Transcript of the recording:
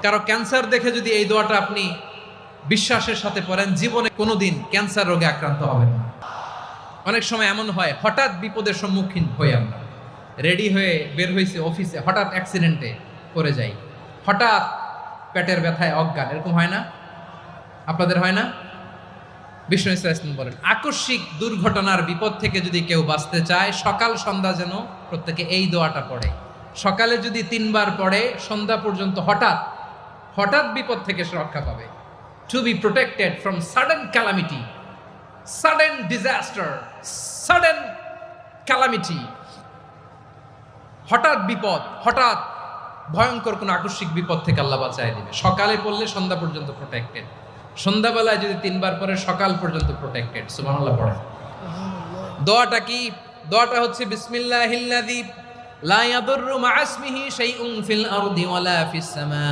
কারো ক্যান্সার দেখে যদি এই দোয়াটা আপনি বিশ্বাসের সাথে পড়েন, জীবনে কোনোদিন ক্যান্সার রোগে আক্রান্ত হবেন না। অনেক সময় এমন হয়, হঠাৎ বিপদের সম্মুখীন হই আমরা, রেডি হয়ে বের হয়েছে অফিসে, হঠাৎ অ্যাক্সিডেন্টে পড়ে যাই, হঠাৎ পেটের ব্যথায় অজ্ঞান, এরকম হয় না? আপনাদের হয় না? বিষ্ণু ইসলাম বলেন, আকস্মিক দুর্ঘটনার বিপদ থেকে যদি কেউ বাঁচতে চায়, সকাল সন্ধ্যা যেন প্রত্যেকে এই দোয়াটা পড়ে। সকালে যদি 3 বার পড়ে, সন্ধ্যা পর্যন্ত হঠাৎ হঠাৎ বিপদ থেকে সে রক্ষা পাবে। To be protected from sudden calamity, sudden disaster, sudden calamity, হঠাৎ বিপদ, হঠাৎ ভয়ঙ্কর কোন আকস্মিক বিপদ থেকে আল্লাহ বাঁচায় দিবে। সকালে পড়লে সন্ধ্যা পর্যন্ত প্রোটেক্টেড, সন্ধ্যাবেলায় যদি 3 বার পরে সকাল পর্যন্ত প্রোটেক্টেড। সুবহানাল্লাহ পড়ে। দোয়াটা কি? দোয়াটা হচ্ছে বিসমিল্লাহিল্লাযী লা ইয়াদুররু মা ইসমিহি শাইউন ফিল আরদি ওয়ালা ফিস সামা।